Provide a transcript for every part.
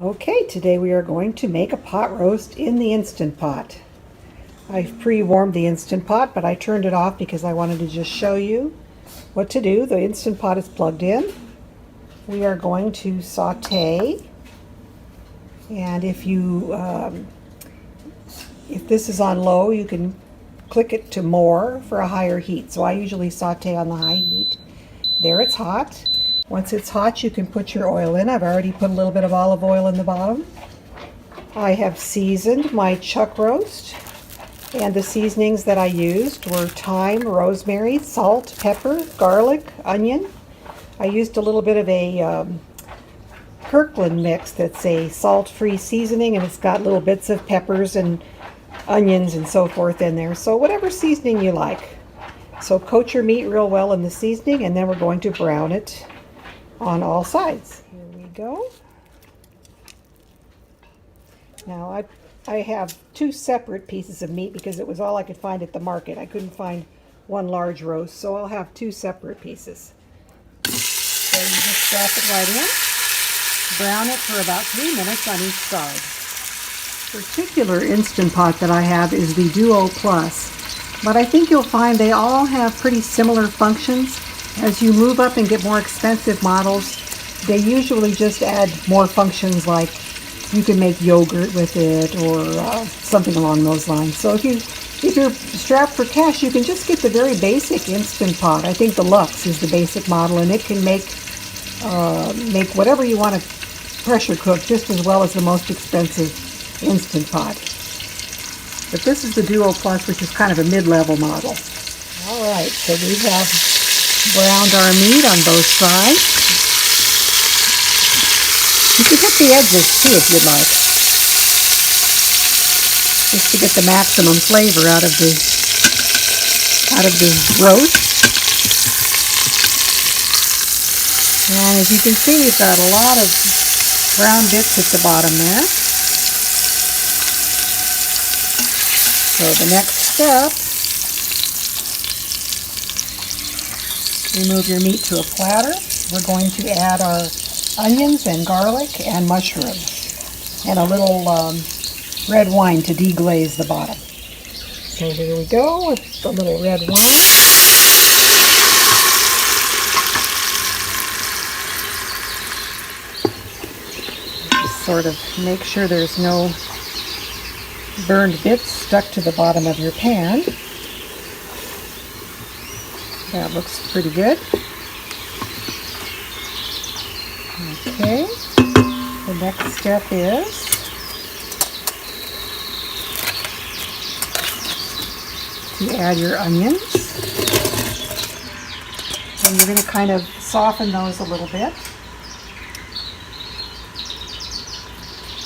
Okay, today we are going to make a pot roast in the Instant Pot. I've pre-warmed the Instant Pot, but I turned it off because I wanted to just show you what to do. The Instant Pot is plugged in. We are going to saute, and if this is on low, you can click it to more for a higher heat. So I usually saute on the high heat. There, it's hot. Once it's hot, you can put your oil in. I've already put a little bit of olive oil in the bottom. I have seasoned my chuck roast, and the seasonings that I used were thyme, rosemary, salt, pepper, garlic, onion. I used a little bit of a Kirkland mix that's a salt-free seasoning, and it's got little bits of peppers and onions and so forth in there. So whatever seasoning you like. So coat your meat real well in the seasoning, and then we're going to brown it on all sides. Here we go. Now I have two separate pieces of meat because it was all I could find at the market. I couldn't find one large roast, so I'll have two separate pieces. So you just drop it right in. Brown it for about 3 minutes on each side. The particular Instant Pot that I have is the Duo Plus, but I think you'll find they all have pretty similar functions. As you move up and get more expensive models, they usually just add more functions, like you can make yogurt with it or something along those lines. So if you're strapped for cash, you can just get the very basic Instant Pot. I think the Luxe is the basic model, and it can make whatever you want to pressure cook just as well as the most expensive Instant Pot. But this is the Duo Plus, which is kind of a mid-level model. All right, so we have browned our meat on both sides. You can hit the edges too if you'd like, just to get the maximum flavor out of the roast. And as you can see, we've got a lot of brown bits at the bottom there. So the next step, remove your meat to a platter. We're going to add our onions and garlic and mushrooms and a little red wine to deglaze the bottom. So here we go with the little red wine. Just sort of make sure there's no burned bits stuck to the bottom of your pan. That looks pretty good. Okay, the next step is to add your onions. And you're going to kind of soften those a little bit.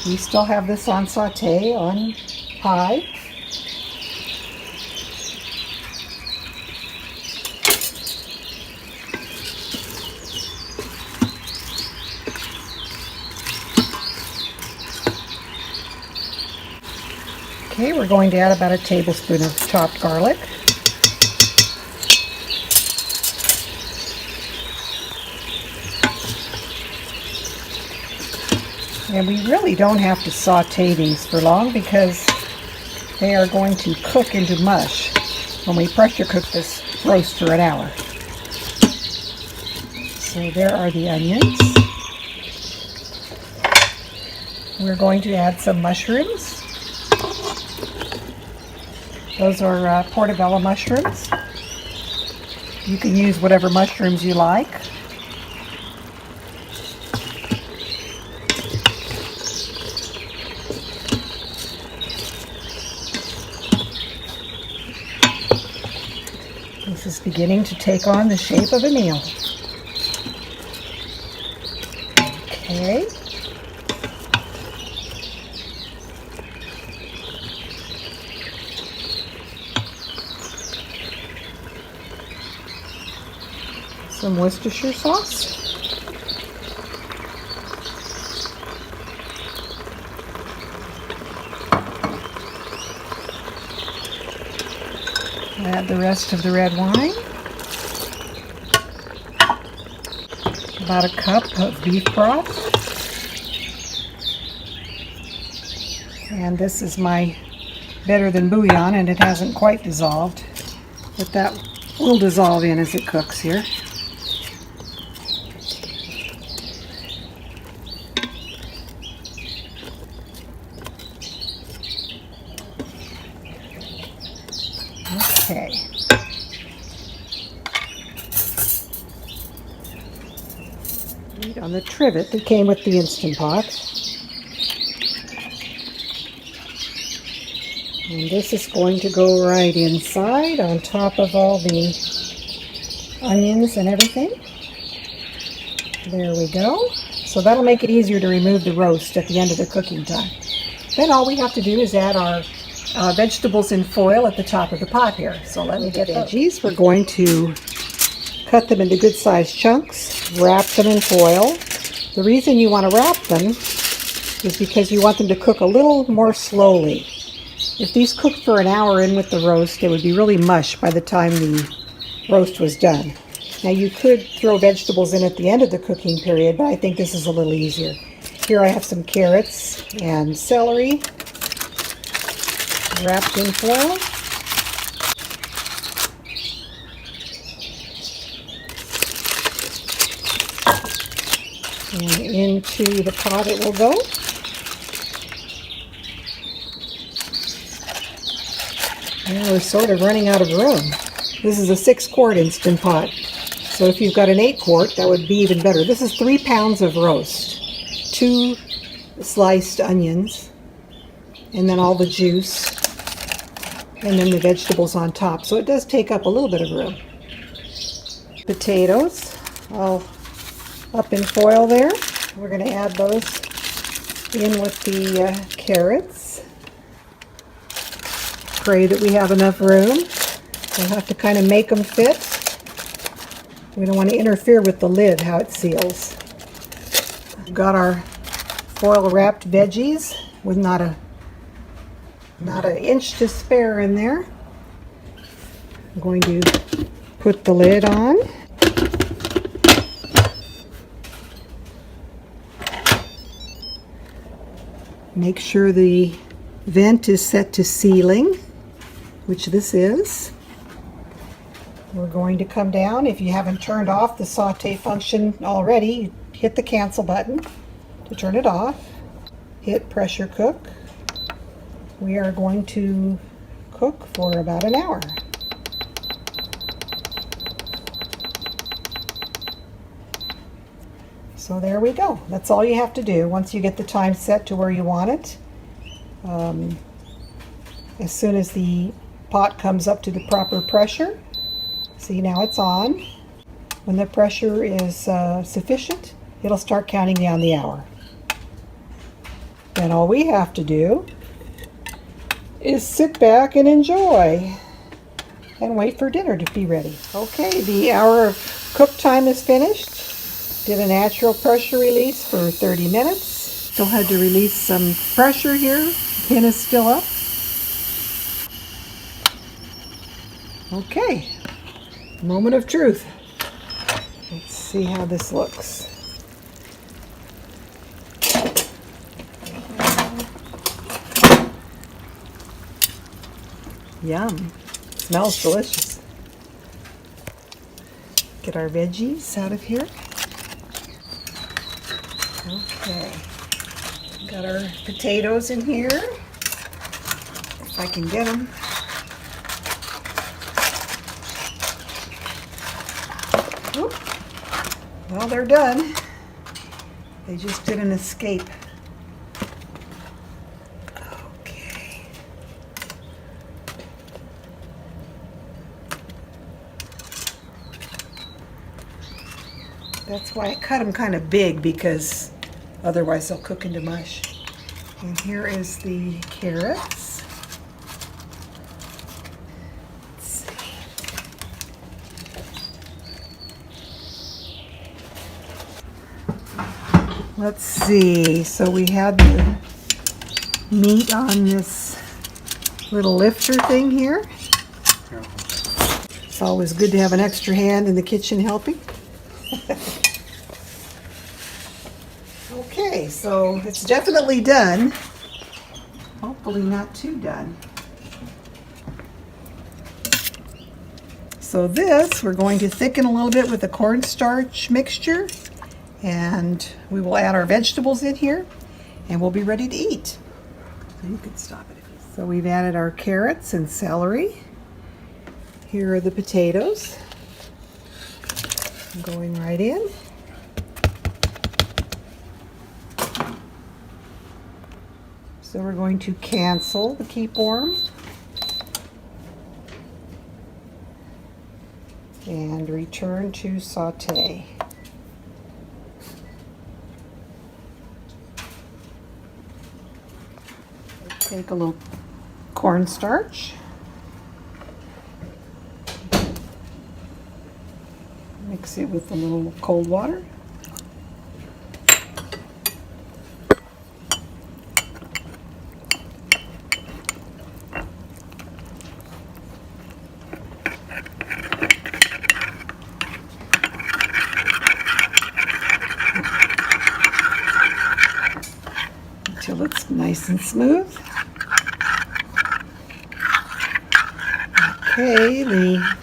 We still have this on saute on high. Okay, we're going to add about a tablespoon of chopped garlic. And we really don't have to saute these for long because they are going to cook into mush when we pressure cook this roast for an hour. So there are the onions. We're going to add some mushrooms. Those are portobello mushrooms. You can use whatever mushrooms you like. This is beginning to take on the shape of a meal. Okay. Some Worcestershire sauce. Add the rest of the red wine. About a cup of beef broth. And this is my better than bouillon, and it hasn't quite dissolved, but that will dissolve in as it cooks here. Okay. Meat on the trivet that came with the Instant Pot. And this is going to go right inside on top of all the onions and everything. There we go. So that'll make it easier to remove the roast at the end of the cooking time. Then all we have to do is add our vegetables in foil at the top of the pot here. So let me get veggies. We're going to cut them into good sized chunks, wrap them in foil. The reason you want to wrap them is because you want them to cook a little more slowly. If these cooked for an hour in with the roast, it would be really mush by the time the roast was done. Now you could throw vegetables in at the end of the cooking period, but I think this is a little easier. Here I have some carrots and celery wrapped in foil. And into the pot it will go. Now we're sort of running out of room. This is a 6-quart Instant Pot. So if you've got an 8-quart, that would be even better. This is 3 pounds of roast, 2 sliced onions, and then all the juice, and then the vegetables on top. So it does take up a little bit of room. Potatoes, all up in foil there. We're going to add those in with the carrots. Pray that we have enough room. We'll have to kind of make them fit. We don't want to interfere with the lid, how it seals. We've got our foil wrapped veggies with not an inch to spare in there. I'm going to put the lid on. Make sure the vent is set to sealing, which this is. We're going to come down. If you haven't turned off the saute function already, hit the cancel button to turn it off. Hit pressure cook. We are going to cook for about an hour. So there we go. That's all you have to do once you get the time set to where you want it. As soon as the pot comes up to the proper pressure, see, now it's on. When the pressure is sufficient, it'll start counting down the hour. Then all we have to do is sit back and enjoy and wait for dinner to be ready. Okay, the hour of cook time is finished. Did a natural pressure release for 30 minutes. Still had to release some pressure here. The pin is still up. Okay, moment of truth. Let's see how this looks. Yum, smells delicious. Get our veggies out of here. Okay, got our potatoes in here, if I can get them. Oop. Well, they're done. They just didn't escape. Okay. That's why I cut them kind of big, because otherwise they'll cook into mush. And here is the carrots. Let's see. So we had the meat on this little lifter thing here. It's always good to have an extra hand in the kitchen helping. Okay, so it's definitely done. Hopefully not too done. So this, we're going to thicken a little bit with the cornstarch mixture, and we will add our vegetables in here, and we'll be ready to eat. So you can stop it. So we've added our carrots and celery. Here are the potatoes. Going right in. So we're going to cancel the keep warm and return to saute. Take a little cornstarch. Mix it with a little cold water. Until it's nice and smooth. Okay, the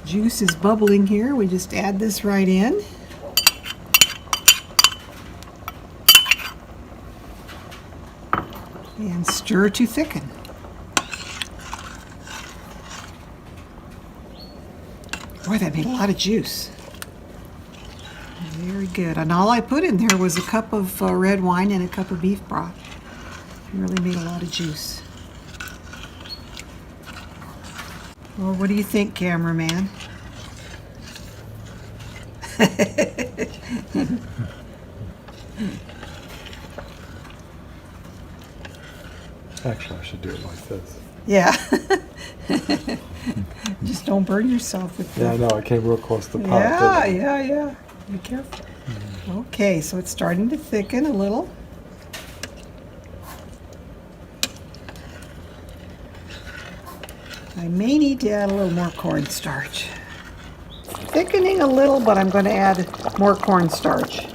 juice is bubbling here. We just add this right in. And stir to thicken. Boy, that made a lot of juice. Very good. And all I put in there was a cup of red wine and a cup of beef broth. It really made a lot of juice. Well, what do you think, cameraman? Actually, I should do it like this. Yeah. Just don't burn yourself with Yeah, I know. I came real close to the pot. Yeah. Be careful. Okay, so it's starting to thicken a little. I may need to add a little more cornstarch. Thickening a little, but I'm going to add more cornstarch.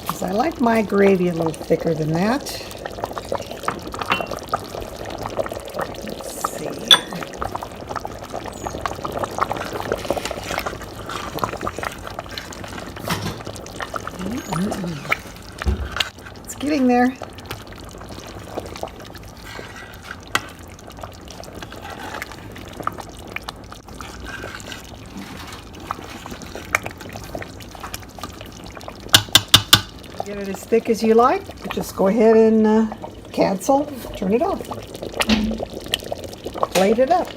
Because I like my gravy a little thicker than that. Let's see here. It's getting there. Get it as thick as you like. Just go ahead and cancel, turn it off. Plate it up.